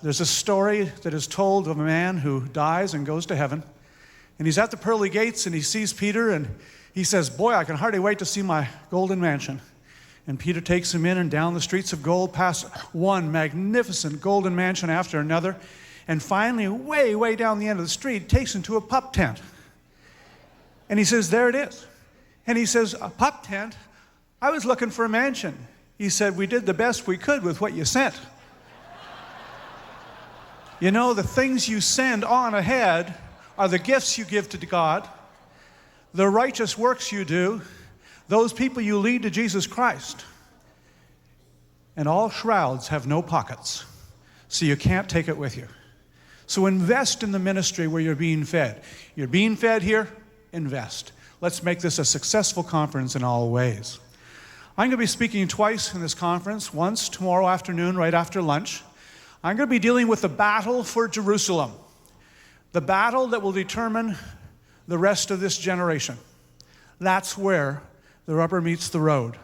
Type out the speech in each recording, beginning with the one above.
There's a story that is told of a man who dies and goes to heaven. And he's at the pearly gates and he sees Peter and he says, "Boy, I can hardly wait to see my golden mansion." And Peter takes him in and down the streets of gold, past one magnificent golden mansion after another. And finally, way, way down the end of the street, takes him to a pup tent. And he says, "There it is." And he says, "A pup tent? I was looking for a mansion." He said, "We did the best we could with what you sent." You know, the things you send on ahead are the gifts you give to God, the righteous works you do, those people you lead to Jesus Christ. And all shrouds have no pockets, so you can't take it with you. So invest in the ministry where you're being fed. You're being fed here, invest. Let's make this a successful conference in all ways. I'm going to be speaking twice in this conference, once tomorrow afternoon right after lunch. I'm going to be dealing with the battle for Jerusalem, the battle that will determine the rest of this generation. That's where the rubber meets the road.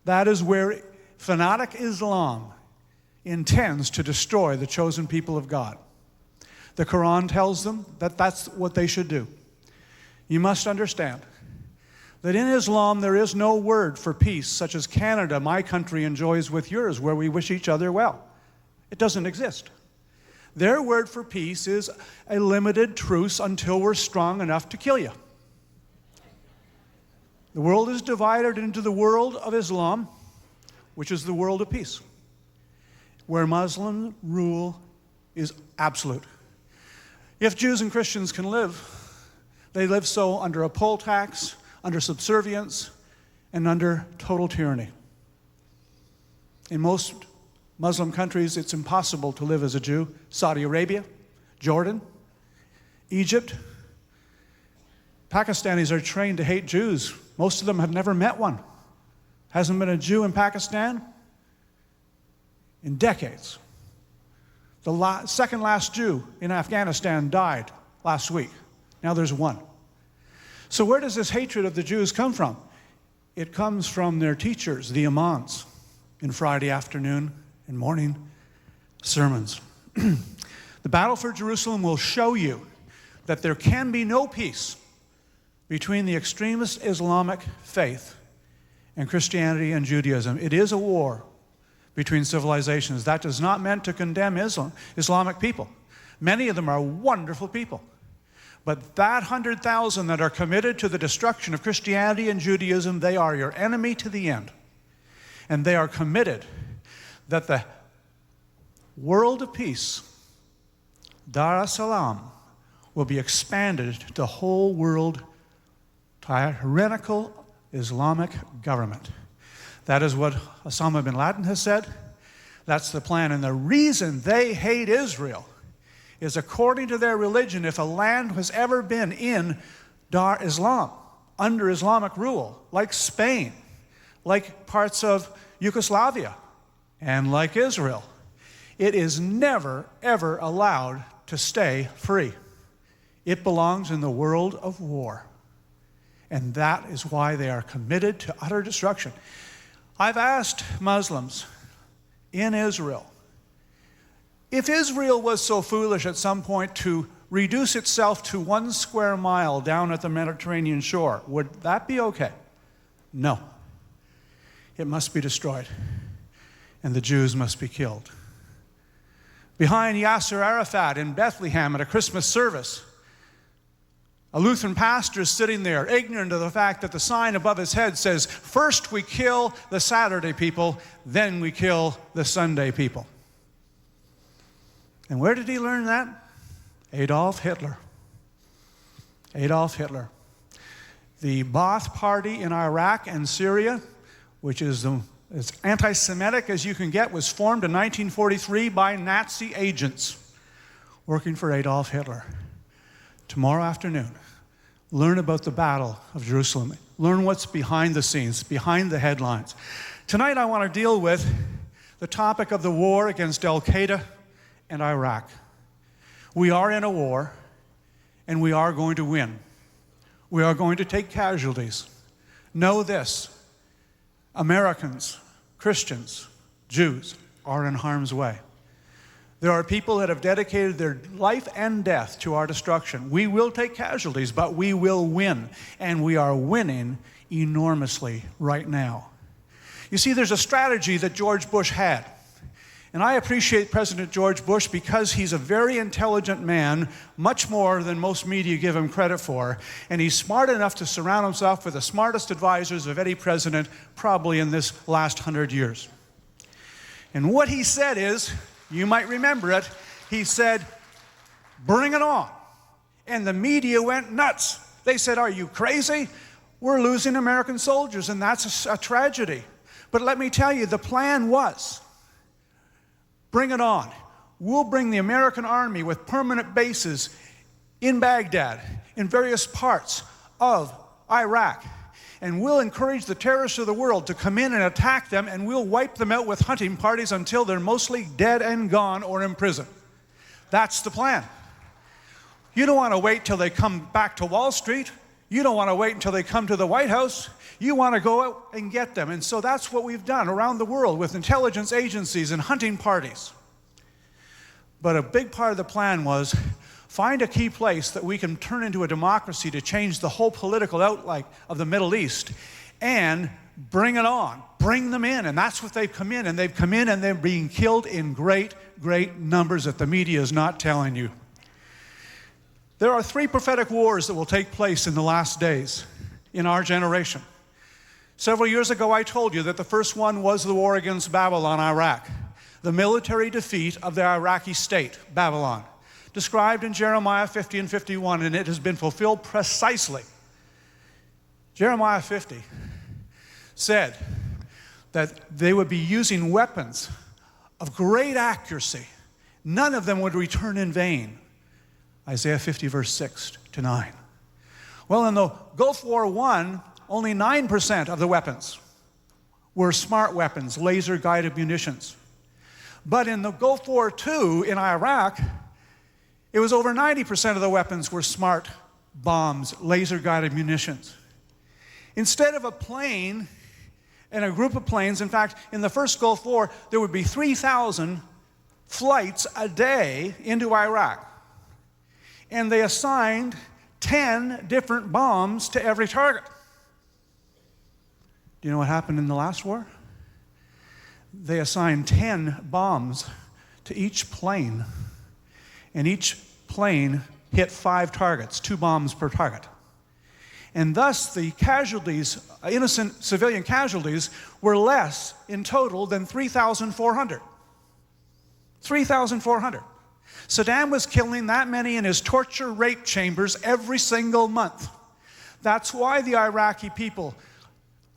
That is where fanatic Islam intends to destroy the chosen people of God. The Quran tells them that that's what they should do. You must understand that in Islam there is no word for peace such as Canada, my country, enjoys with yours, where we wish each other well. It doesn't exist. Their word for peace is a limited truce until we're strong enough to kill you. The world is divided into the world of Islam, which is the world of peace, where Muslim rule is absolute. If Jews and Christians can live, they live so under a poll tax, under subservience, and under total tyranny. In most Muslim countries, it's impossible to live as a Jew. Saudi Arabia, Jordan, Egypt. Pakistanis are trained to hate Jews. Most of them have never met one. Hasn't been a Jew in Pakistan in decades. The second last Jew in Afghanistan died last week. Now there's one. So where does this hatred of the Jews come from? It comes from their teachers, the imams, in Friday afternoon and morning sermons. The battle for Jerusalem will show you that there can be no peace between the extremist Islamic faith and Christianity and Judaism. It is a war between civilizations. That does not mean to condemn Islamic people. Many of them are wonderful people. But that 100,000 that are committed to the destruction of Christianity and Judaism, they are your enemy to the end. And they are committed that the world of peace, Dar es-Salaam, will be expanded to the whole world tyrannical Islamic government. That is what Osama bin Laden has said. That's the plan. And the reason they hate Israel is, according to their religion, if a land has ever been in Dar Islam, under Islamic rule, like Spain, like parts of Yugoslavia, and like Israel, it is never, ever allowed to stay free. It belongs in the world of war. And that is why they are committed to utter destruction. I've asked Muslims in Israel, if Israel was so foolish at some point to reduce itself to 1 square mile down at the Mediterranean shore, would that be okay? No. It must be destroyed, and the Jews must be killed. Behind Yasser Arafat in Bethlehem at a Christmas service, a Lutheran pastor is sitting there, ignorant of the fact that the sign above his head says, "First we kill the Saturday people, then we kill the Sunday people." And where did he learn that? Adolf Hitler. Adolf Hitler. The Ba'ath Party in Iraq and Syria, which is as anti-Semitic as you can get, was formed in 1943 by Nazi agents working for Adolf Hitler. Tomorrow afternoon, learn about the battle of Jerusalem. Learn what's behind the scenes, behind the headlines. Tonight I want to deal with the topic of the war against Al-Qaeda and Iraq. We are in a war, and we are going to win. We are going to take casualties. Know this: Americans, Christians, Jews are in harm's way. There are people that have dedicated their life and death to our destruction. We will take casualties, but we will win. And we are winning enormously right now. You see, there's a strategy that George Bush had. And I appreciate President George Bush because he's a very intelligent man, much more than most media give him credit for. And he's smart enough to surround himself with the smartest advisors of any president probably in this last 100 years. And what he said is, you might remember it, he said, bring it on. And the media went nuts. They said, are you crazy? We're losing American soldiers, and that's a tragedy. But let me tell you, the plan was, bring it on. We'll bring the American army with permanent bases in Baghdad, in various parts of Iraq. And we'll encourage the terrorists of the world to come in and attack them, and we'll wipe them out with hunting parties until they're mostly dead and gone or in prison. That's the plan. You don't want to wait till they come back to Wall Street. You don't want to wait until they come to the White House. You want to go out and get them. And so that's what we've done around the world with intelligence agencies and hunting parties. But a big part of the plan was find a key place that we can turn into a democracy to change the whole political outlook of the Middle East and bring it on. Bring them in. And that's what they've come in. And they've come in and they're being killed in great, great numbers that the media is not telling you. There are 3 prophetic wars that will take place in the last days in our generation. Several years ago, I told you that the first one was the war against Babylon, Iraq, the military defeat of the Iraqi state, Babylon, described in Jeremiah 50 and 51, and it has been fulfilled precisely. Jeremiah 50 said that they would be using weapons of great accuracy. None of them would return in vain. Isaiah 50, verse 6 to 9. Well, in the Gulf War I, only 9% of the weapons were smart weapons, laser-guided munitions. But in the Gulf War II in Iraq, it was over 90% of the weapons were smart bombs, laser-guided munitions. Instead of a plane and a group of planes, in fact, in the first Gulf War, there would be 3,000 flights a day into Iraq. And they assigned 10 different bombs to every target. Do you know what happened in the last war? They assigned 10 bombs to each plane. And each plane hit 5 targets, 2 bombs per target. And thus the casualties, innocent civilian casualties, were less in total than 3,400. 3,400. Saddam was killing that many in his torture rape chambers every single month. That's why the Iraqi people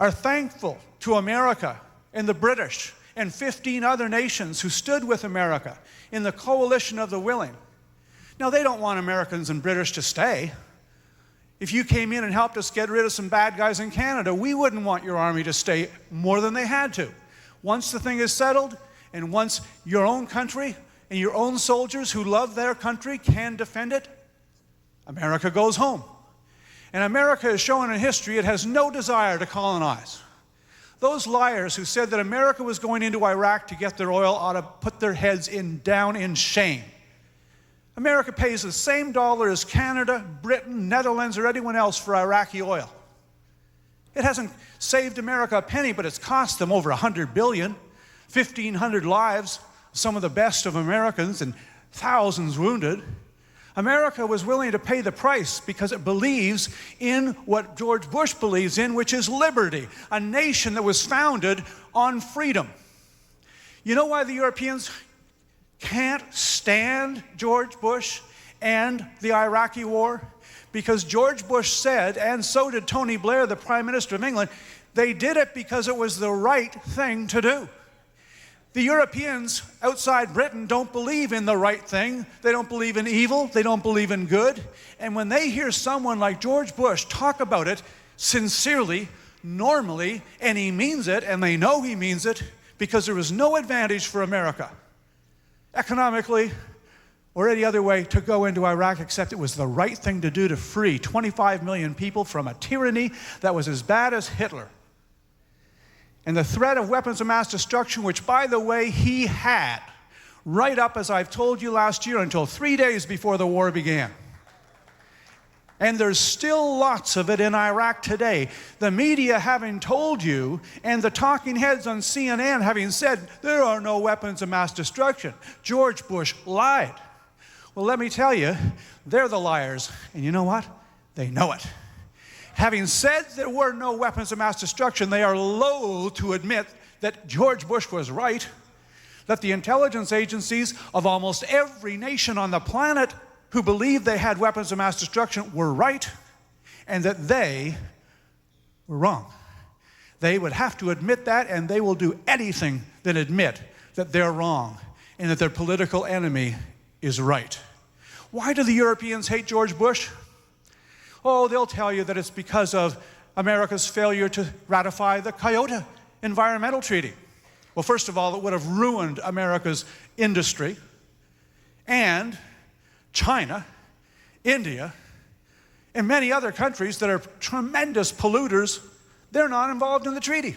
are thankful to America and the British and 15 other nations who stood with America in the coalition of the willing. Now, they don't want Americans and British to stay. If you came in and helped us get rid of some bad guys in Canada, we wouldn't want your army to stay more than they had to. Once the thing is settled, and once your own country and your own soldiers who love their country can defend it, America goes home. And America has shown in history it has no desire to colonize. Those liars who said that America was going into Iraq to get their oil ought to put their heads down in shame. America pays the same dollar as Canada, Britain, Netherlands, or anyone else for Iraqi oil. It hasn't saved America a penny, but it's cost them over $100 billion, 1,500 lives, some of the best of Americans, and thousands wounded. America was willing to pay the price because it believes in what George Bush believes in, which is liberty, a nation that was founded on freedom. You know why the Europeans can't stand George Bush and the Iraqi war? Because George Bush said, and so did Tony Blair, the Prime Minister of England, they did it because it was the right thing to do. The Europeans outside Britain don't believe in the right thing. They don't believe in evil. They don't believe in good. And when they hear someone like George Bush talk about it sincerely, normally, and he means it, and they know he means it, because there was no advantage for America, economically or any other way, to go into Iraq, except it was the right thing to do to free 25 million people from a tyranny that was as bad as Hitler. And the threat of weapons of mass destruction, which, by the way, he had right up, as I've told you last year, until 3 days before the war began. And there's still lots of it in Iraq today. The media having told you, and the talking heads on CNN having said, there are no weapons of mass destruction. George Bush lied. Well, let me tell you, they're the liars. And you know what? They know it. Having said there were no weapons of mass destruction, they are loath to admit that George Bush was right, that the intelligence agencies of almost every nation on the planet who believed they had weapons of mass destruction were right, and that they were wrong. They would have to admit that, and they will do anything than admit that they're wrong and that their political enemy is right. Why do the Europeans hate George Bush? Oh, they'll tell you that it's because of America's failure to ratify the Kyoto Environmental Treaty. Well, first of all, it would have ruined America's industry, and China, India, and many other countries that are tremendous polluters, they're not involved in the treaty.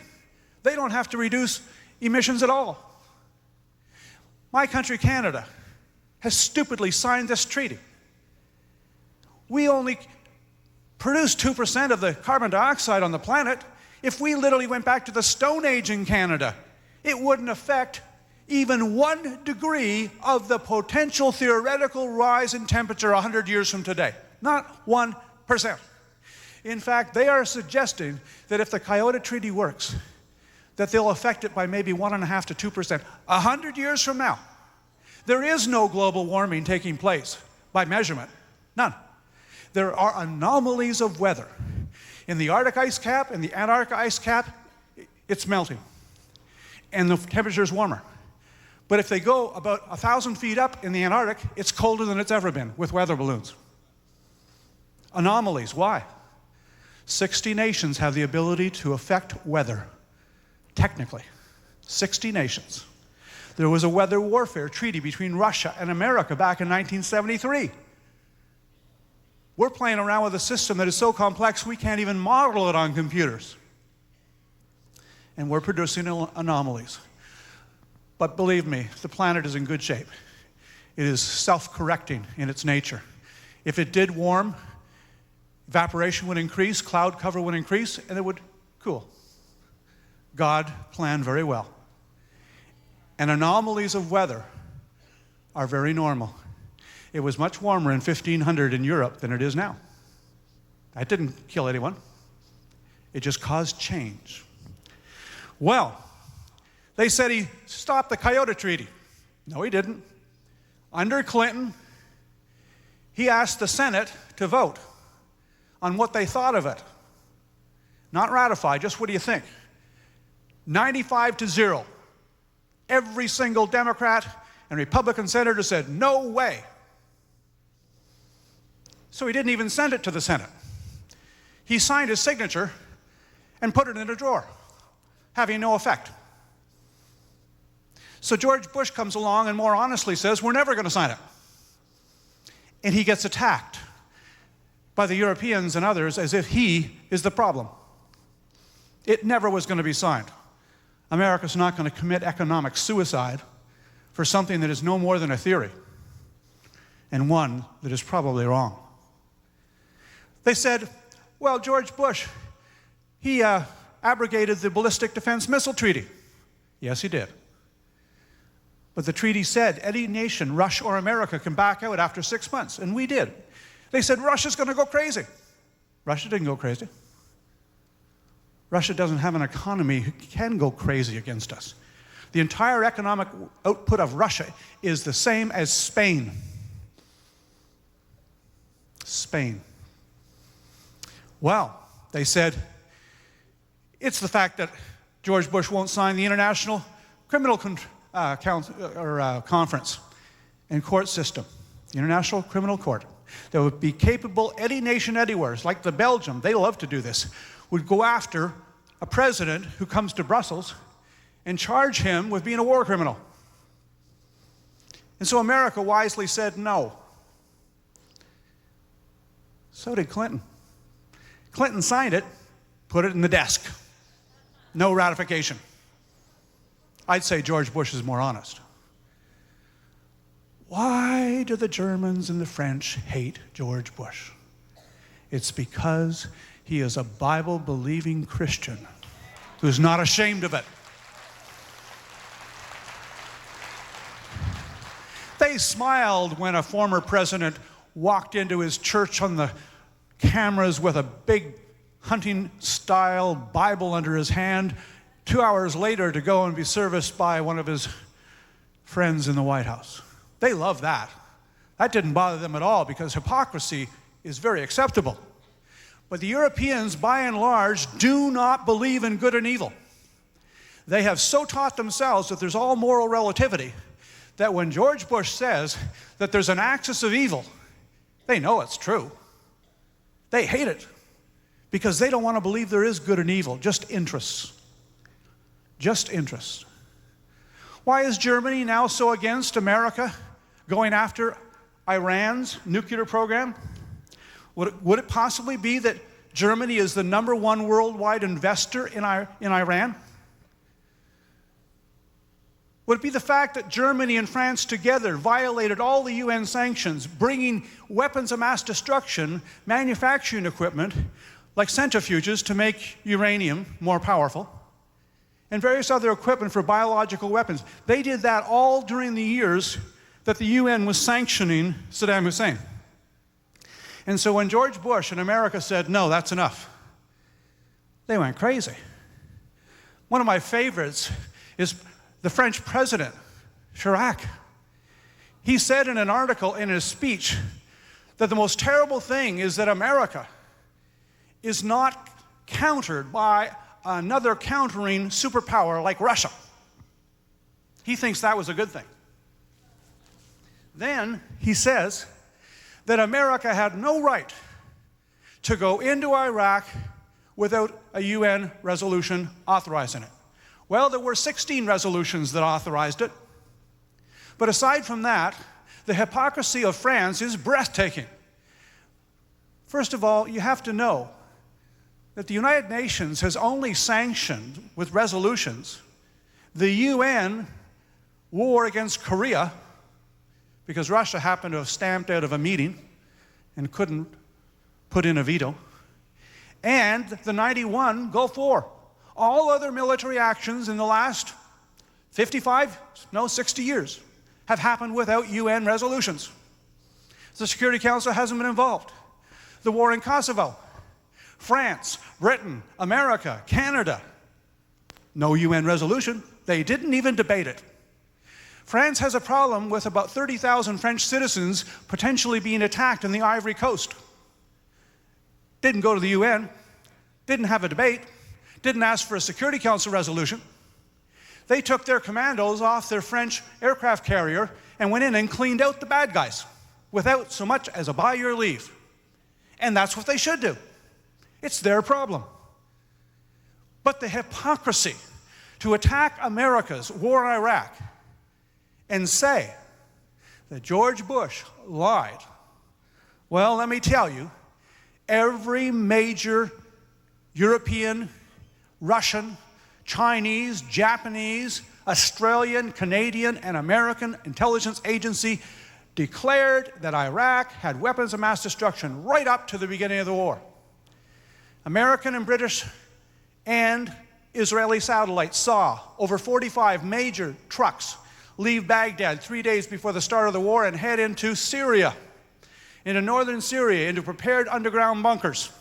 They don't have to reduce emissions at all. My country, Canada, has stupidly signed this treaty. We only produce 2% of the carbon dioxide on the planet. If we literally went back to the Stone Age in Canada, it wouldn't affect even 1 degree of the potential theoretical rise in temperature 100 years from today. Not 1%. In fact, they are suggesting that if the Kyoto Treaty works, that they'll affect it by maybe 1.5 to 2%. 100 years from now, there is no global warming taking place by measurement. None. There are anomalies of weather. In the Arctic ice cap, in the Antarctic ice cap, it's melting. And the temperature is warmer. But if they go about 1,000 feet up in the Antarctic, it's colder than it's ever been with weather balloons. Anomalies, why? 60 nations have the ability to affect weather, technically. 60 nations. There was a weather warfare treaty between Russia and America back in 1973. We're playing around with a system that is so complex we can't even model it on computers. And we're producing anomalies. But believe me, the planet is in good shape. It is self-correcting in its nature. If it did warm, evaporation would increase, cloud cover would increase, and it would cool. God planned very well. And anomalies of weather are very normal. It was much warmer in 1500 in Europe than it is now. That didn't kill anyone. It just caused change. Well, they said he stopped the Kyoto Treaty. No, he didn't. Under Clinton, he asked the Senate to vote on what they thought of it. Not ratify, just what do you think? 95-0. Every single Democrat and Republican senator said, no way. So he didn't even send it to the Senate. He signed his signature and put it in a drawer, having no effect. So George Bush comes along and more honestly says, we're never going to sign it. And he gets attacked by the Europeans and others as if he is the problem. It never was going to be signed. America's not going to commit economic suicide for something that is no more than a theory, and one that is probably wrong. They said, well, George Bush, he abrogated the Ballistic Defense Missile Treaty. Yes, he did. But the treaty said any nation, Russia or America, can back out after 6 months, and we did. They said Russia's going to go crazy. Russia didn't go crazy. Russia doesn't have an economy who can go crazy against us. The entire economic output of Russia is the same as Spain. Spain. Well, they said, it's the fact that George Bush won't sign the International Criminal Conference and Court System, the International Criminal Court, that would be capable, any nation anywhere, like the Belgium, they love to do this, would go after a president who comes to Brussels and charge him with being a war criminal. And so America wisely said no. So did Clinton. Clinton signed it, put it in the desk. No ratification. I'd say George Bush is more honest. Why do the Germans and the French hate George Bush? It's because he is a Bible-believing Christian who's not ashamed of it. They smiled when a former president walked into his church on the cameras with a big hunting-style Bible under his hand, 2 hours later to go and be serviced by one of his friends in the White House. They love that. That didn't bother them at all because hypocrisy is very acceptable. But the Europeans, by and large, do not believe in good and evil. They have so taught themselves that there's all moral relativity that when George Bush says that there's an axis of evil, they know it's true. They hate it because they don't want to believe there is good and evil, just interests. Just interests. Why is Germany now so against America going after Iran's nuclear program? Would it possibly be that Germany is the #1 worldwide investor in Iran? Would it be the fact that Germany and France together violated all the UN sanctions, bringing weapons of mass destruction, manufacturing equipment, like centrifuges to make uranium more powerful, and various other equipment for biological weapons? They did that all during the years that the UN was sanctioning Saddam Hussein. And so when George Bush and America said, no, that's enough, they went crazy. One of my favorites is the French president, Chirac. He said in an article in his speech that the most terrible thing is that America is not countered by another countering superpower like Russia. He thinks that was a good thing. Then he says that America had no right to go into Iraq without a UN resolution authorizing it. Well, there were 16 resolutions that authorized it. But aside from that, the hypocrisy of France is breathtaking. First of all, you have to know that the United Nations has only sanctioned, with resolutions, the UN war against Korea, because Russia happened to have stamped out of a meeting and couldn't put in a veto, and the '91 Gulf War. All other military actions in the last 60 years have happened without UN resolutions. The Security Council hasn't been involved. The war in Kosovo, France, Britain, America, Canada, no UN resolution. They didn't even debate it. France has a problem with about 30,000 French citizens potentially being attacked in the Ivory Coast. Didn't go to the UN, didn't have a debate, didn't ask for a Security Council resolution. They took their commandos off their French aircraft carrier and went in and cleaned out the bad guys without so much as a by your leave. And that's what they should do. It's their problem. But the hypocrisy to attack America's war in Iraq and say that George Bush lied, well, let me tell you, every major European, Russian, Chinese, Japanese, Australian, Canadian, and American intelligence agency declared that Iraq had weapons of mass destruction right up to the beginning of the war. American and British and Israeli satellites saw over 45 major trucks leave Baghdad 3 days before the start of the war and head into Syria, into northern Syria, into prepared underground bunkers.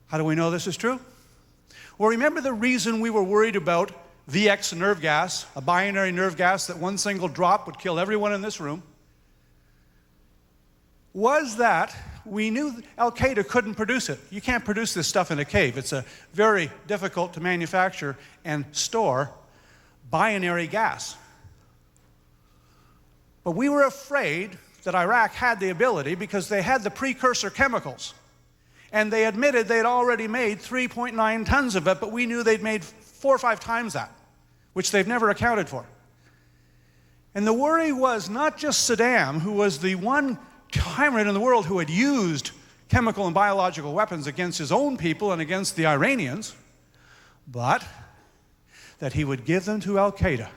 How do we know this is true? Well, remember the reason we were worried about VX nerve gas, a binary nerve gas that one single drop would kill everyone in this room, was that we knew Al-Qaeda couldn't produce it. You can't produce this stuff in a cave. It's a very difficult to manufacture and store binary gas. But we were afraid that Iraq had the ability because they had the precursor chemicals. And they admitted they'd already made 3.9 tons of it, but we knew they'd made 4 or 5 times that, which they've never accounted for. And the worry was not just Saddam, who was the one tyrant in the world who had used chemical and biological weapons against his own people and against the Iranians, but that he would give them to Al-Qaeda.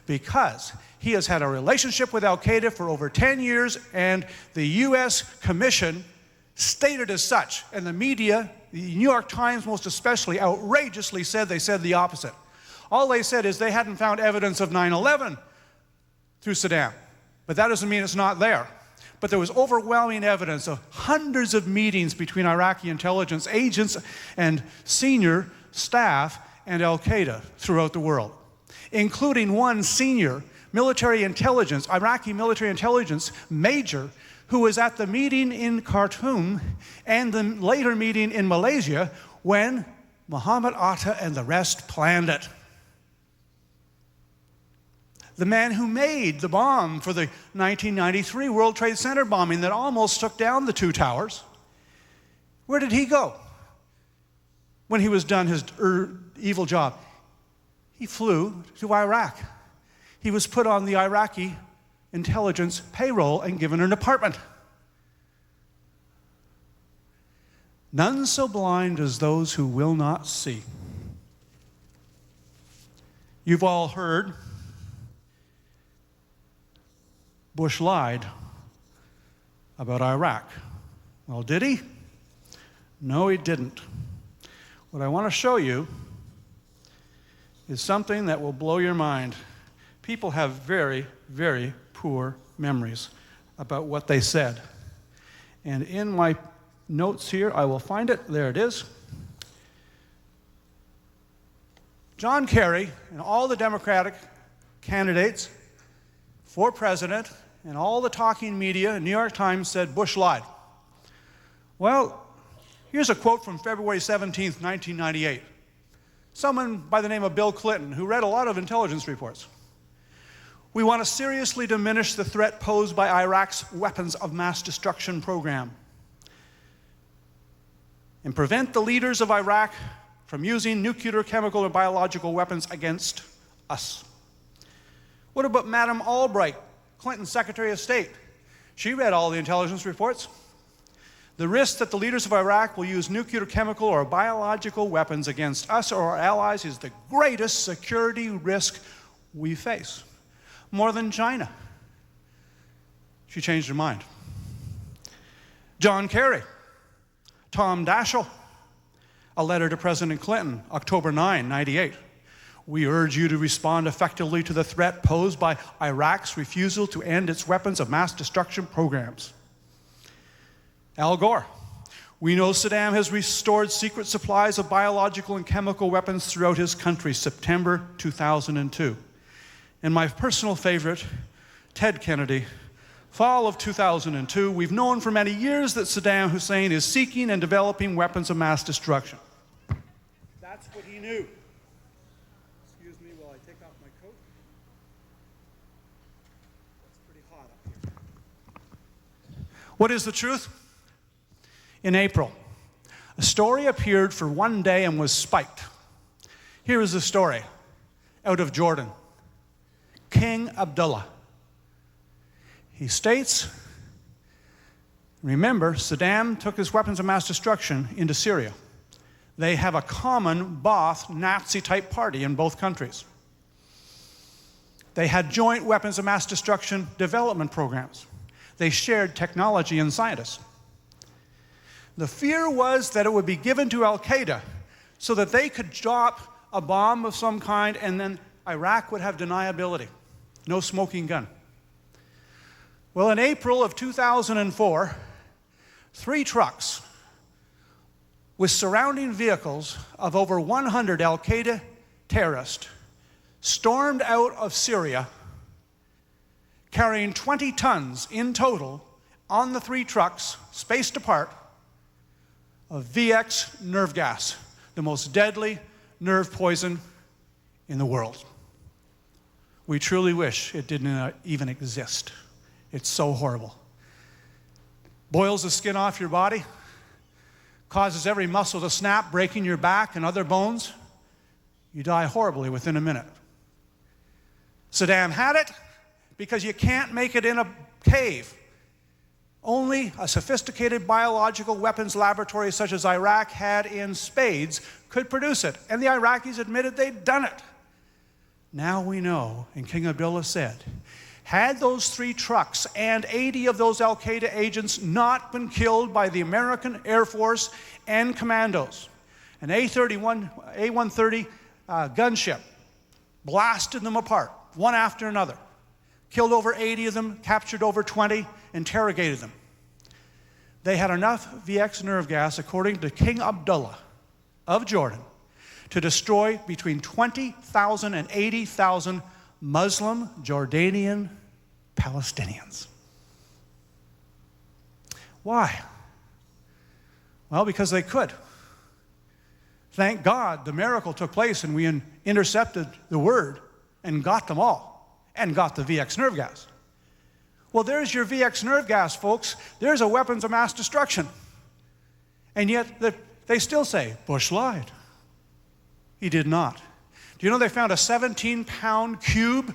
because he has had a relationship with Al-Qaeda for over 10 years, and the U.S. Commission stated as such, and the media, the New York Times most especially, outrageously said the opposite. All they said is they hadn't found evidence of 9/11 through Saddam, but that doesn't mean it's not there. But there was overwhelming evidence of hundreds of meetings between Iraqi intelligence agents and senior staff and Al-Qaeda throughout the world, including one senior military intelligence, Iraqi military intelligence major, who was at the meeting in Khartoum and the later meeting in Malaysia when Muhammad Atta and the rest planned it. The man who made the bomb for the 1993 World Trade Center bombing that almost took down the two towers, where did he go when he was done his evil job? He flew to Iraq. He was put on the Iraqi intelligence payroll and given an apartment. None so blind as those who will not see. You've all heard Bush lied about Iraq. Well, did he? No, he didn't. What I want to show you is something that will blow your mind. People have very, very poor memories about what they said. And in my notes here, I will find it. There it is. John Kerry and all the Democratic candidates for president and all the talking media, New York Times said Bush lied. Well, here's a quote from February 17th, 1998. Someone by the name of Bill Clinton, who read a lot of intelligence reports. We want to seriously diminish the threat posed by Iraq's weapons of mass destruction program and prevent the leaders of Iraq from using nuclear, chemical, or biological weapons against us. What about Madame Albright, Clinton's Secretary of State? She read all the intelligence reports. The risk that the leaders of Iraq will use nuclear, chemical, or biological weapons against us or our allies is the greatest security risk we face. More than China. She changed her mind. John Kerry, Tom Daschle, a letter to President Clinton, October 9, 98. We urge you to respond effectively to the threat posed by Iraq's refusal to end its weapons of mass destruction programs. Al Gore, we know Saddam has restored secret supplies of biological and chemical weapons throughout his country, September 2002. And my personal favorite, Ted Kennedy, fall of 2002, we've known for many years that Saddam Hussein is seeking and developing weapons of mass destruction. That's what he knew. Excuse me while I take off my coat. It's pretty hot up here. What is the truth? In April, a story appeared for one day and was spiked. Here is the story out of Jordan. King Abdullah. He states, remember, Saddam took his weapons of mass destruction into Syria. They have a common Ba'ath Nazi-type party in both countries. They had joint weapons of mass destruction development programs. They shared technology and scientists. The fear was that it would be given to Al-Qaeda so that they could drop a bomb of some kind and then Iraq would have deniability. No smoking gun. Well, in April of 2004, 3 trucks with surrounding vehicles of over 100 Al-Qaeda terrorists stormed out of Syria, carrying 20 tons in total on the 3 trucks, spaced apart, of VX nerve gas, the most deadly nerve poison in the world. We truly wish it didn't even exist. It's so horrible. Boils the skin off your body, causes every muscle to snap, breaking your back and other bones. You die horribly within a minute. Saddam had it because you can't make it in a cave. Only a sophisticated biological weapons laboratory such as Iraq had in spades could produce it. And the Iraqis admitted they'd done it. Now we know, and King Abdullah said, had those 3 trucks and 80 of those al-Qaeda agents not been killed by the American Air Force and commandos, an A-130 gunship blasted them apart, one after another, killed over 80 of them, captured over 20, interrogated them. They had enough VX nerve gas, according to King Abdullah of Jordan, to destroy between 20,000 and 80,000 Muslim Jordanian Palestinians. Why? Well, because they could. Thank God the miracle took place and we intercepted the word and got them all and got the VX nerve gas. Well, there's your VX nerve gas, folks. There's a weapons of mass destruction. And yet they still say, Bush lied. He did not. Do you know they found a 17-pound cube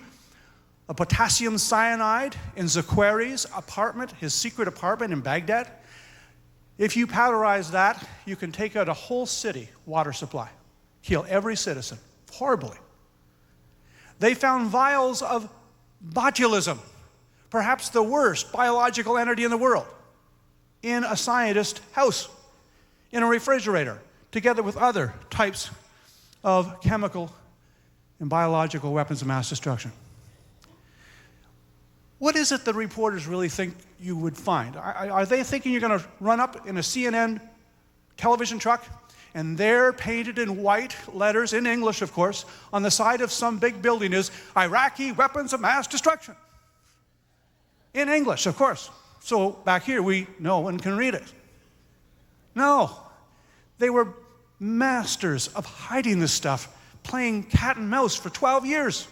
of potassium cyanide in Zaquari's apartment, his secret apartment in Baghdad? If you powderize that, you can take out a whole city water supply, kill every citizen, horribly. They found vials of botulism, perhaps the worst biological entity in the world, in a scientist's house, in a refrigerator, together with other types of chemical and biological weapons of mass destruction. What is it the reporters really think you would find? Are they thinking you're going to run up in a CNN television truck and there, painted in white letters, in English of course, on the side of some big building is Iraqi weapons of mass destruction? In English, of course. So back here we know and can read it. No, they were masters of hiding this stuff, playing cat and mouse for 12 years.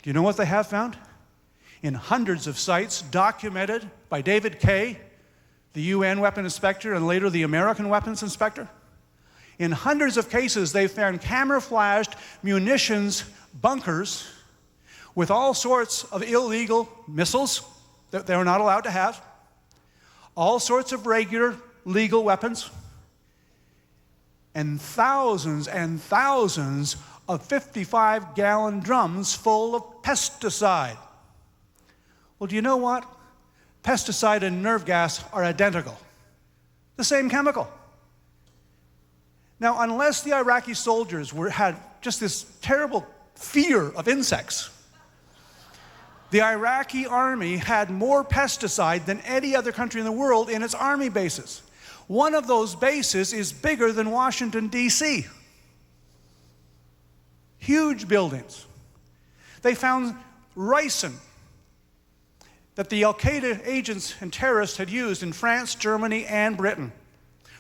Do you know what they have found? In hundreds of sites documented by David Kay, the UN weapon inspector and later the American weapons inspector. In hundreds of cases, they found camouflaged munitions bunkers with all sorts of illegal missiles that they were not allowed to have, all sorts of regular legal weapons, and thousands of 55-gallon drums full of pesticide. Well, do you know what? Pesticide and nerve gas are identical. The same chemical. Now, unless the Iraqi soldiers had just this terrible fear of insects, the Iraqi army had more pesticide than any other country in the world in its army bases. One of those bases is bigger than Washington, D.C. Huge buildings. They found ricin that the al-Qaeda agents and terrorists had used in France, Germany, and Britain.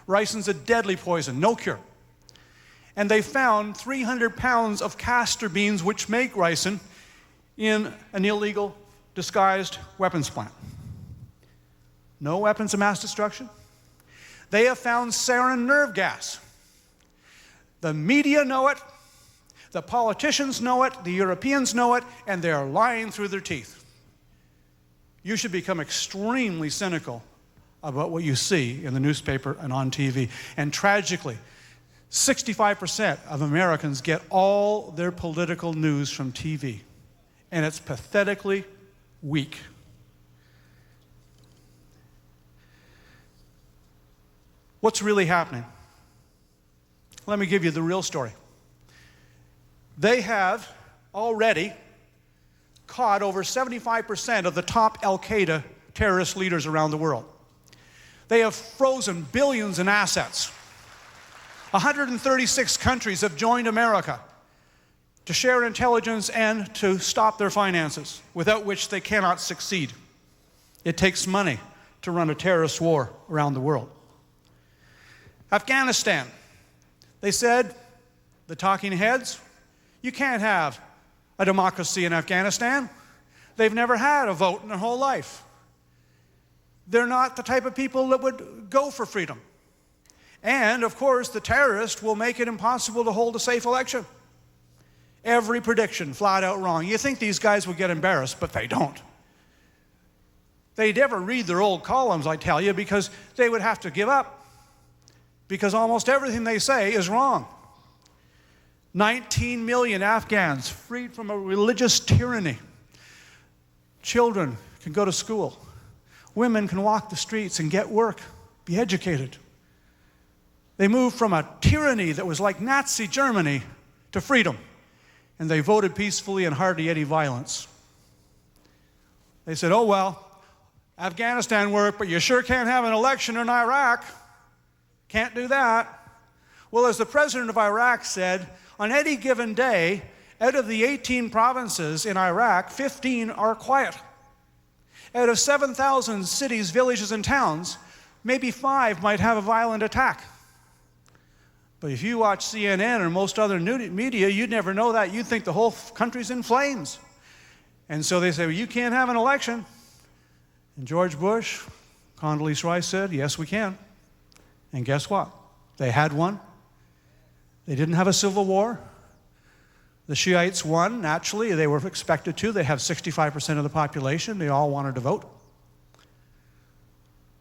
Ricin's a deadly poison, no cure. And they found 300 pounds of castor beans, which make ricin, in an illegal, disguised weapons plant. No weapons of mass destruction. They have found sarin nerve gas. The media know it, the politicians know it, the Europeans know it, and they are lying through their teeth. You should become extremely cynical about what you see in the newspaper and on TV. And tragically, 65% of Americans get all their political news from TV. And it's pathetically weak. What's really happening? Let me give you the real story. They have already caught over 75% of the top al-Qaeda terrorist leaders around the world. They have frozen billions in assets. 136 countries have joined America to share intelligence and to stop their finances, without which they cannot succeed. It takes money to run a terrorist war around the world. Afghanistan, they said, the talking heads, you can't have a democracy in Afghanistan. They've never had a vote in their whole life. They're not the type of people that would go for freedom. And, of course, the terrorists will make it impossible to hold a safe election. Every prediction flat out wrong. You think these guys would get embarrassed, but they don't. They never read their old columns, I tell you, because they would have to give up. Because almost everything they say is wrong. 19 million Afghans freed from a religious tyranny. Children can go to school. Women can walk the streets and get work, be educated. They moved from a tyranny that was like Nazi Germany to freedom, and they voted peacefully and hardly any violence. They said, oh, well, Afghanistan worked, but you sure can't have an election in Iraq. Can't do that. Well, as the president of Iraq said, on any given day, out of the 18 provinces in Iraq, 15 are quiet. Out of 7,000 cities, villages, and towns, maybe 5 might have a violent attack. But if you watch CNN or most other media, you'd never know that. You'd think the whole country's in flames. And so they say, well, you can't have an election. And George Bush, Condoleezza Rice said, yes, we can. And guess what? They had one. They didn't have a civil war. The Shiites won, naturally. They were expected to. They have 65% of the population. They all wanted to vote.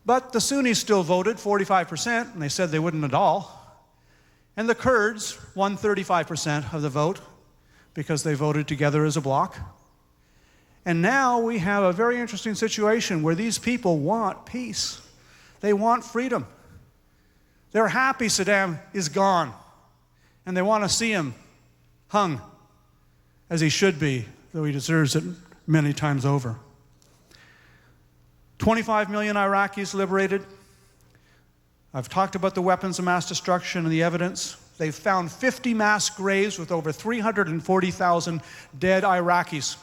But the Sunnis still voted, 45%, and they said they wouldn't at all. And the Kurds won 35% of the vote because they voted together as a bloc. And now we have a very interesting situation where these people want peace. They want freedom. They're happy Saddam is gone, and they want to see him hung, as he should be, though he deserves it many times over. 25 million Iraqis liberated. I've talked about the weapons of mass destruction and the evidence. They've found 50 mass graves with over 340,000 dead Iraqis.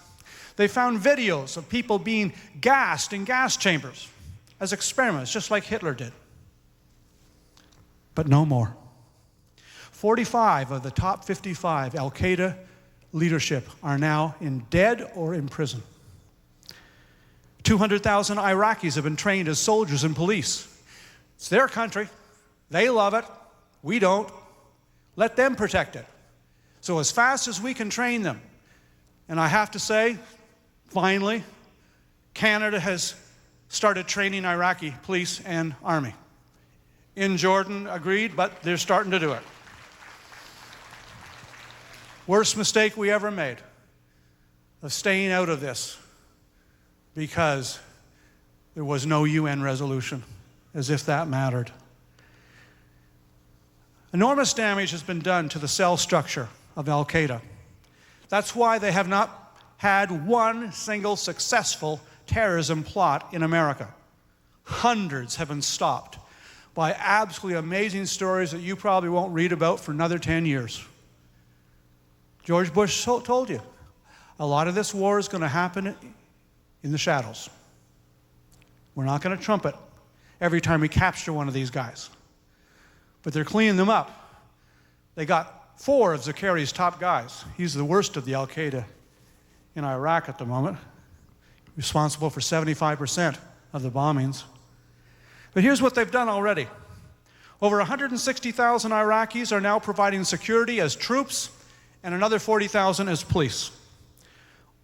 They found videos of people being gassed in gas chambers as experiments, just like Hitler did. But no more. 45 of the top 55 Al-Qaeda leadership are now dead or in prison. 200,000 Iraqis have been trained as soldiers and police. It's their country. They love it. We don't. Let them protect it. So as fast as we can train them, and I have to say, finally, Canada has started training Iraqi police and army. In Jordan, agreed, but they're starting to do it. Worst mistake we ever made of staying out of this because there was no UN resolution, as if that mattered. Enormous damage has been done to the cell structure of Al-Qaeda. That's why they have not had one single successful terrorism plot in America. Hundreds have been stopped by absolutely amazing stories that you probably won't read about for another 10 years. George Bush told you, a lot of this war is going to happen in the shadows. We're not going to trumpet every time we capture one of these guys. But they're cleaning them up. They got 4 of Zakari's top guys. He's the worst of the Al-Qaeda in Iraq at the moment, responsible for 75% of the bombings. But here's what they've done already. Over 160,000 Iraqis are now providing security as troops, and another 40,000 as police.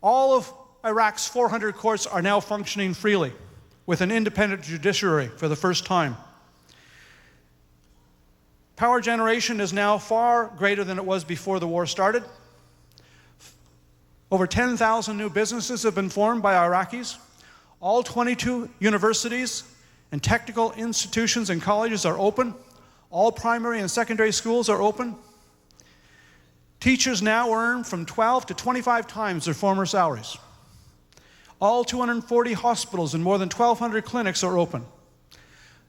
All of Iraq's 400 courts are now functioning freely, with an independent judiciary for the first time. Power generation is now far greater than it was before the war started. Over 10,000 new businesses have been formed by Iraqis. All 22 universities and technical institutions and colleges are open. All primary and secondary schools are open. Teachers now earn from 12 to 25 times their former salaries. All 240 hospitals and more than 1,200 clinics are open.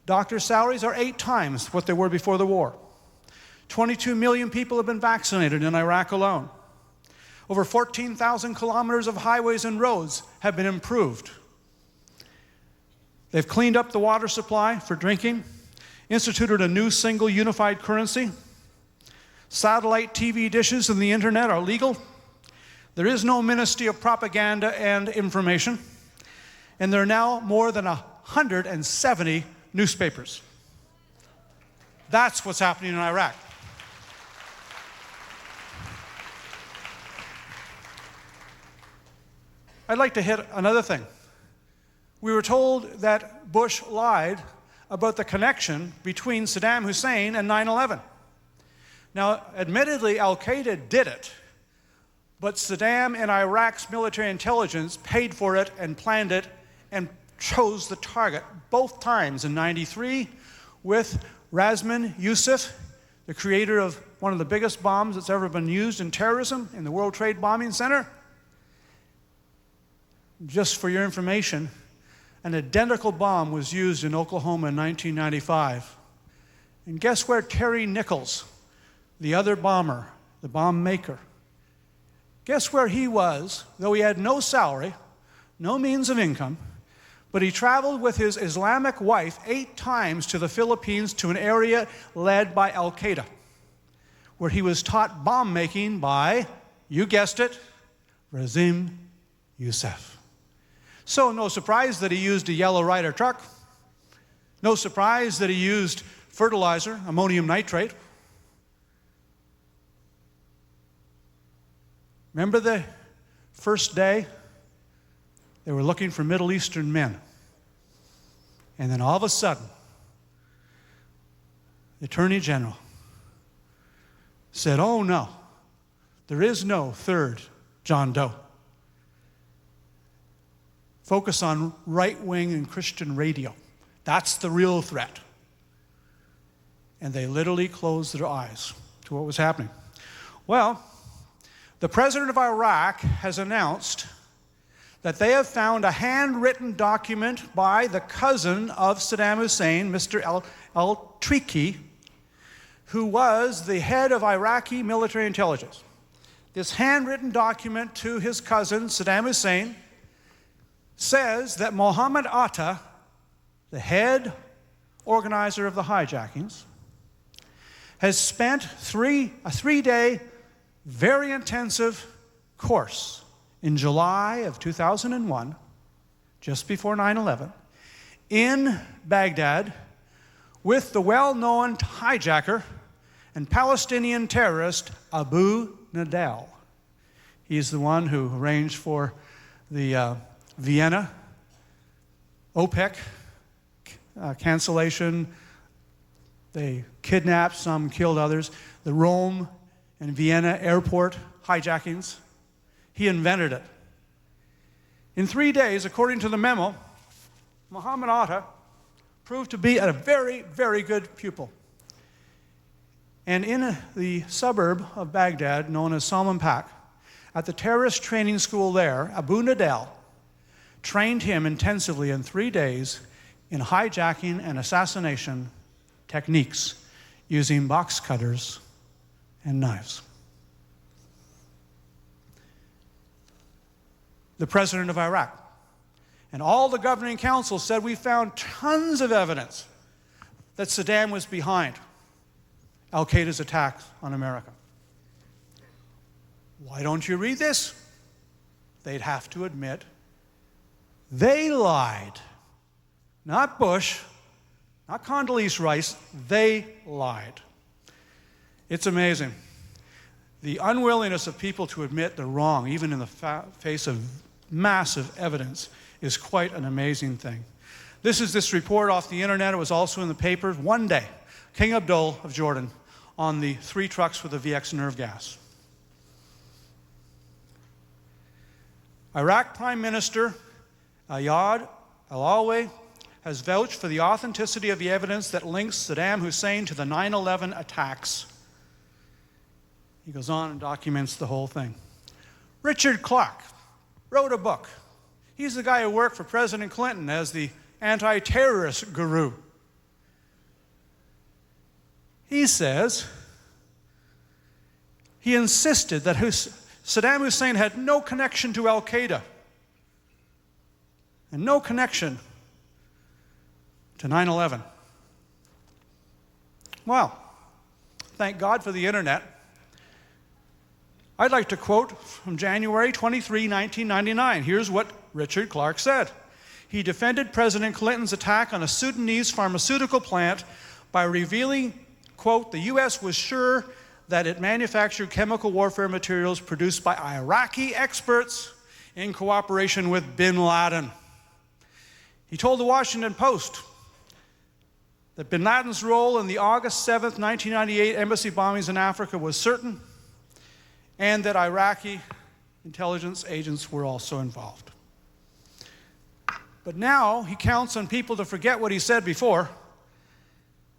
Doctors' salaries are 8 times what they were before the war. 22 million people have been vaccinated in Iraq alone. Over 14,000 kilometers of highways and roads have been improved. They've cleaned up the water supply for drinking, instituted a new single unified currency. Satellite TV dishes and the internet are legal. There is no Ministry of Propaganda and Information. And there are now more than 170 newspapers. That's what's happening in Iraq. I'd like to hit another thing. We were told that Bush lied about the connection between Saddam Hussein and 9/11. Now, admittedly, Al-Qaeda did it, but Saddam and Iraq's military intelligence paid for it and planned it and chose the target both times in '93 with Razman Yusuf, the creator of one of the biggest bombs that's ever been used in terrorism in the World Trade Bombing Center. Just for your information, an identical bomb was used in Oklahoma in 1995. And guess where Terry Nichols, the other bomber, the bomb maker, guess where he was, though he had no salary, no means of income, but he traveled with his Islamic wife 8 times to the Philippines to an area led by Al-Qaeda, where he was taught bomb making by, you guessed it, Razman Yusuf. So no surprise that he used a Yellow Rider truck. No surprise that he used fertilizer, ammonium nitrate. Remember the first day? They were looking for Middle Eastern men. And then all of a sudden, the Attorney General said, oh no, there is no third John Doe. Focus on right-wing and Christian radio. That's the real threat. And they literally closed their eyes to what was happening. Well, the president of Iraq has announced that they have found a handwritten document by the cousin of Saddam Hussein, Mr. al-Triki, who was the head of Iraqi military intelligence. This handwritten document to his cousin, Saddam Hussein, says that Mohammed Atta, the head organizer of the hijackings, has spent a three-day, very intensive course in July of 2001, just before 9/11, in Baghdad with the well-known hijacker and Palestinian terrorist Abu Nidal. He's the one who arranged for the Vienna OPEC cancellation. They kidnapped some, killed others. The Rome and Vienna airport hijackings. He invented it. In 3 days, according to the memo, Mohammed Atta proved to be a very, very good pupil. And in the suburb of Baghdad, known as Salman Pak, at the terrorist training school there, Abu Nidal trained him intensively in 3 days in hijacking and assassination techniques using box cutters and knives. The president of Iraq and all the governing council said we found tons of evidence that Saddam was behind Al-Qaeda's attacks on America. Why don't you read this? They'd have to admit they lied. Not Bush, not Condoleezza Rice, they lied. It's amazing. The unwillingness of people to admit they're wrong, even in the face of massive evidence, is quite an amazing thing. This is this report off the internet. It was also in the papers. One day, King Abdul of Jordan on the 3 trucks with the VX nerve gas. Iraq Prime Minister Ayad al-Awlaki has vouched for the authenticity of the evidence that links Saddam Hussein to the 9/11 attacks. He goes on and documents the whole thing. Richard Clarke wrote a book. He's the guy who worked for President Clinton as the anti-terrorist guru. He says he insisted that Saddam Hussein had no connection to Al-Qaeda and no connection to 9/11. Well, thank God for the internet. I'd like to quote from January 23, 1999. Here's what Richard Clarke said. He defended President Clinton's attack on a Sudanese pharmaceutical plant by revealing, quote, the U.S. was sure that it manufactured chemical warfare materials produced by Iraqi experts in cooperation with bin Laden. He told the Washington Post that bin Laden's role in the August 7th, 1998 embassy bombings in Africa was certain, and that Iraqi intelligence agents were also involved. But now he counts on people to forget what he said before,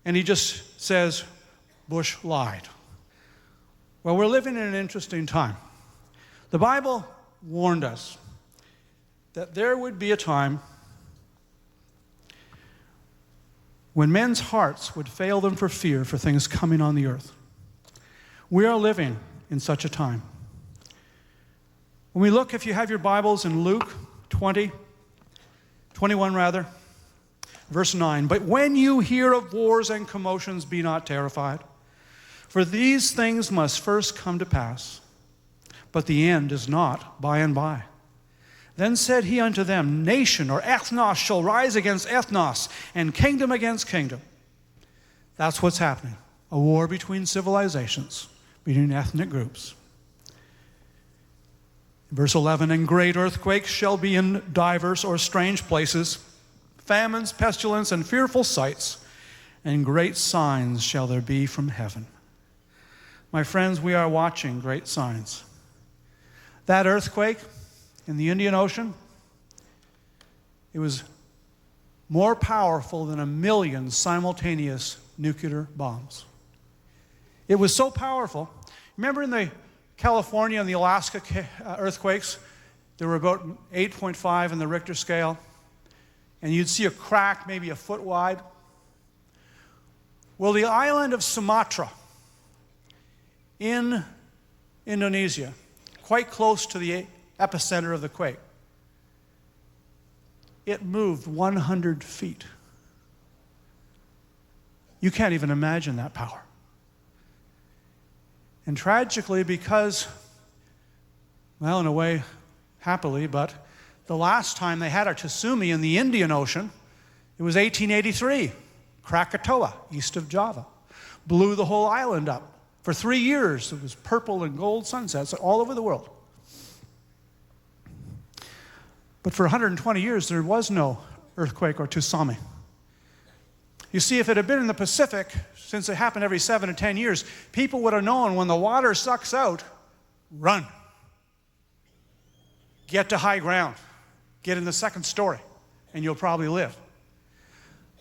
and he just says, Bush lied. Well, we're living in an interesting time. The Bible warned us that there would be a time when men's hearts would fail them for fear for things coming on the earth. We are living in such a time. When we look, if you have your Bibles, in Luke 21 rather, verse 9, but when you hear of wars and commotions, be not terrified, for these things must first come to pass, but the end is not by and by. Then said he unto them, nation or ethnos shall rise against ethnos, and kingdom against kingdom. That's what's happening. A war between civilizations, between ethnic groups. Verse 11, and great earthquakes shall be in diverse or strange places, famines, pestilence, and fearful sights, and great signs shall there be from heaven. My friends, we are watching great signs. That earthquake in the Indian Ocean, it was more powerful than 1 million simultaneous nuclear bombs. It was so powerful. Remember in the California and the Alaska earthquakes, there were about 8.5 in the Richter scale, and you'd see a crack maybe a foot wide. Well, the island of Sumatra in Indonesia, quite close to the epicenter of the quake, it moved 100 feet. You can't even imagine that power. And tragically, because, well, in a way, happily, but the last time they had a tsunami in the Indian Ocean, it was 1883. Krakatoa, east of Java. Blew the whole island up. For 3 years, it was purple and gold sunsets all over the world. But for 120 years, there was no earthquake or tsunami. You see, if it had been in the Pacific, since it happened every 7 to 10 years, people would have known when the water sucks out, run. Get to high ground. Get in the second story, and you'll probably live.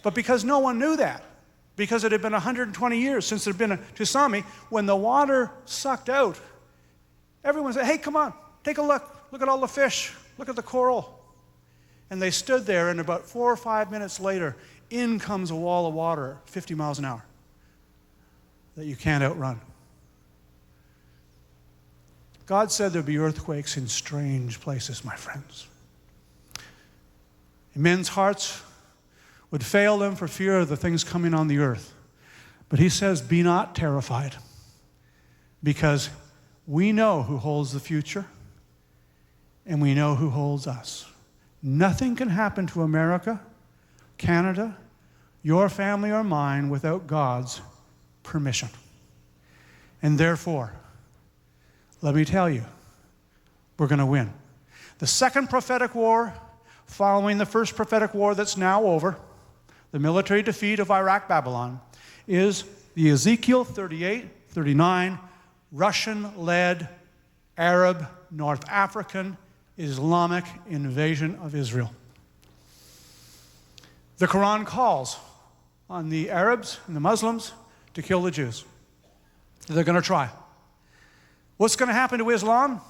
But because no one knew that, because it had been 120 years since there had been a tsunami, when the water sucked out, everyone said, hey, come on, take a look. Look at all the fish. Look at the coral. And they stood there, and about 4 or 5 minutes later, in comes a wall of water, 50 miles an hour, that you can't outrun. God said there'd be earthquakes in strange places, my friends. And men's hearts would fail them for fear of the things coming on the earth. But he says, be not terrified, because we know who holds the future, and we know who holds us. Nothing can happen to America, Canada, your family or mine without God's permission. And therefore, let me tell you, we're going to win. The second prophetic war, following the first prophetic war that's now over, the military defeat of Iraq, Babylon, is the Ezekiel 38-39 Russian-led Arab, North African, Islamic invasion of Israel. The Quran calls on the Arabs and the Muslims to kill the Jews. They're going to try. What's going to happen to Islam?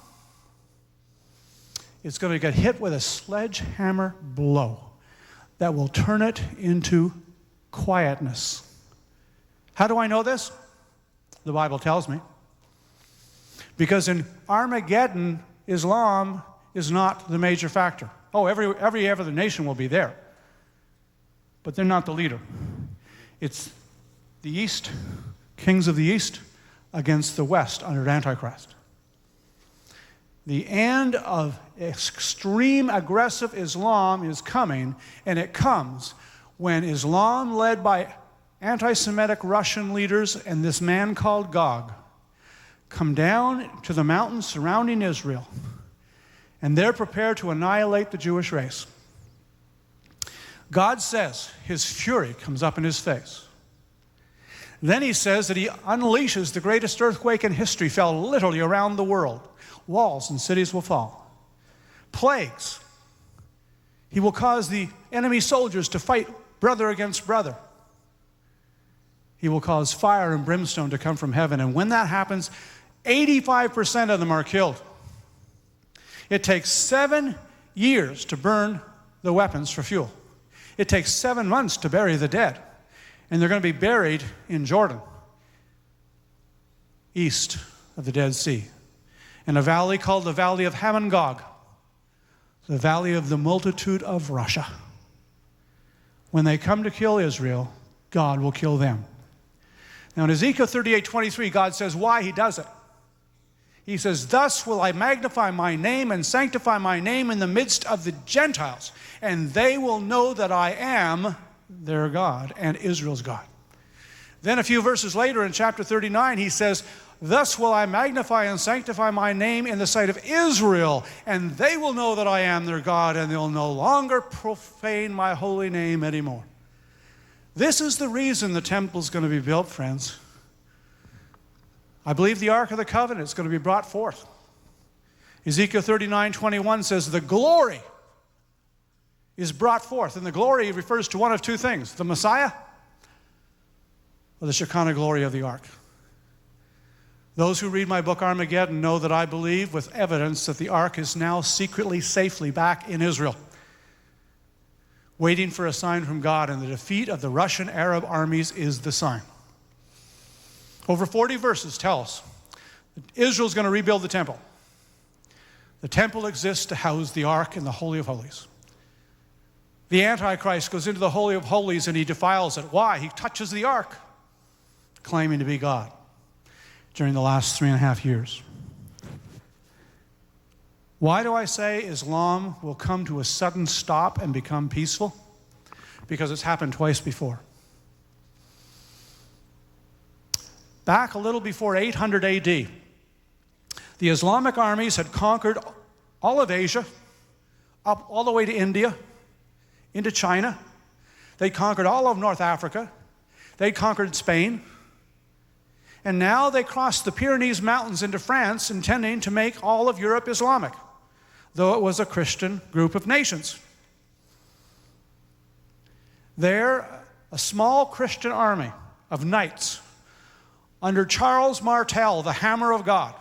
It's going to get hit with a sledgehammer blow that will turn it into quietness. How do I know this? The Bible tells me. Because in Armageddon, Islam is not the major factor. Oh, every other nation will be there. But they're not the leader. It's the East, kings of the East, against the West under Antichrist. The end of extreme aggressive Islam is coming, and it comes when Islam, led by anti-Semitic Russian leaders and this man called Gog, come down to the mountains surrounding Israel, and they're prepared to annihilate the Jewish race. God says his fury comes up in his face. Then he says that he unleashes the greatest earthquake in history, fell literally around the world. Walls and cities will fall. Plagues. He will cause the enemy soldiers to fight brother against brother. He will cause fire and brimstone to come from heaven. And when that happens, 85% of them are killed. It takes 7 years to burn the weapons for fuel. It takes 7 months to bury the dead. And they're going to be buried in Jordan, east of the Dead Sea, in a valley called the Valley of Hamon-Gog, the valley of the multitude of Russia. When they come to kill Israel, God will kill them. Now in Ezekiel 38:23, God says why he does it. He says, "Thus will I magnify my name and sanctify my name in the midst of the Gentiles, and they will know that I am their God and Israel's God." Then a few verses later in chapter 39, he says, "Thus will I magnify and sanctify my name in the sight of Israel, and they will know that I am their God, and they'll no longer profane my holy name anymore." This is the reason the temple's going to be built, friends. I believe the Ark of the Covenant is going to be brought forth. Ezekiel 39:21 says, "The glory is brought forth." And the glory refers to one of two things: the Messiah or the Shekinah glory of the Ark. Those who read my book Armageddon know that I believe with evidence that the Ark is now secretly, safely back in Israel, waiting for a sign from God, and the defeat of the Russian Arab armies is the sign. Over 40 verses tell us that Israel's going to rebuild the temple. The temple exists to house the Ark in the Holy of Holies. The Antichrist goes into the Holy of Holies and he defiles it. Why? He touches the Ark, claiming to be God, during the last 3.5 years. Why do I say Islam will come to a sudden stop and become peaceful? Because it's happened twice before. Back a little before 800 AD, the Islamic armies had conquered all of Asia, up all the way to India, into China. They conquered all of North Africa. They conquered Spain. And now they crossed the Pyrenees Mountains into France, intending to make all of Europe Islamic, though it was a Christian group of nations. There, a small Christian army of knights under Charles Martel, the Hammer of God,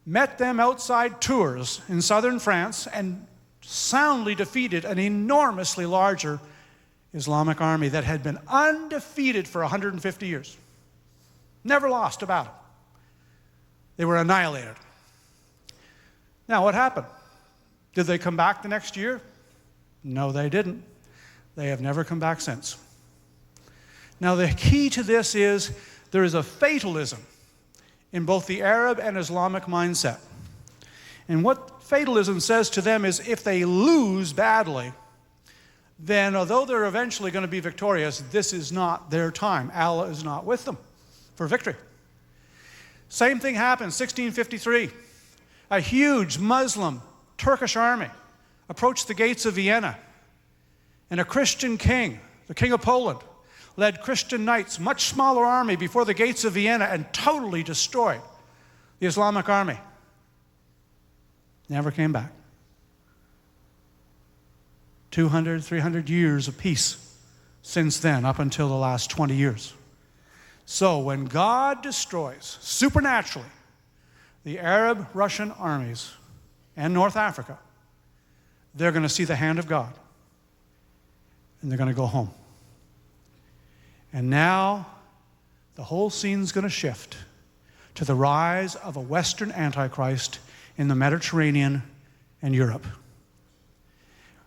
met them outside Tours in southern France and soundly defeated an enormously larger Islamic army that had been undefeated for 150 years. Never lost a battle. They were annihilated. Now, what happened? Did they come back the next year? No, they didn't. They have never come back since. Now, the key to this is there is a fatalism in both the Arab and Islamic mindset. And what fatalism says to them is if they lose badly, then although they're eventually going to be victorious, this is not their time. Allah is not with them for victory. Same thing happened, 1653. A huge Muslim Turkish army approached the gates of Vienna, and a Christian king, the King of Poland, led Christian knights, much smaller army, before the gates of Vienna and totally destroyed the Islamic army. Never came back. 200, 300 years of peace since then, up until the last 20 years. So when God destroys supernaturally the Arab-Russian armies and North Africa, they're going to see the hand of God, and they're going to go home. And now the whole scene's going to shift to the rise of a Western Antichrist in the Mediterranean and Europe.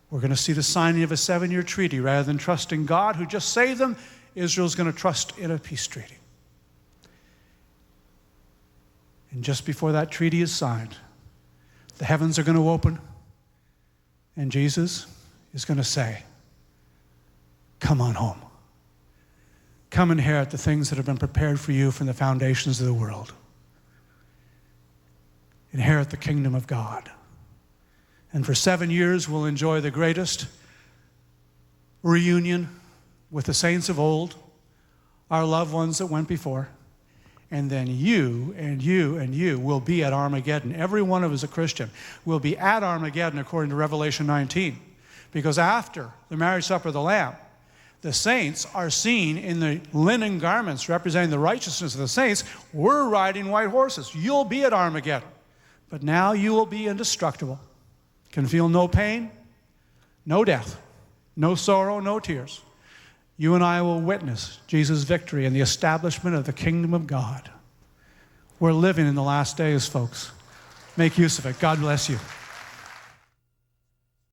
We're going to see the signing of a 7-year treaty. Rather than trusting God who just saved them, Israel's going to trust in a peace treaty. And just before that treaty is signed, the heavens are going to open, and Jesus is going to say, "Come on home. Come inherit the things that have been prepared for you from the foundations of the world. Inherit the kingdom of God. And for 7 years, we'll enjoy the greatest reunion with the saints of old, our loved ones that went before. And then you and you and you will be at Armageddon. Every one of us, a Christian, will be at Armageddon according to Revelation 19. Because after the marriage supper of the Lamb, the saints are seen in the linen garments representing the righteousness of the saints. We're riding white horses. You'll be at Armageddon. But now you will be indestructible. Can feel no pain, no death, no sorrow, no tears. You and I will witness Jesus' victory and the establishment of the kingdom of God. We're living in the last days, folks. Make use of it. God bless you.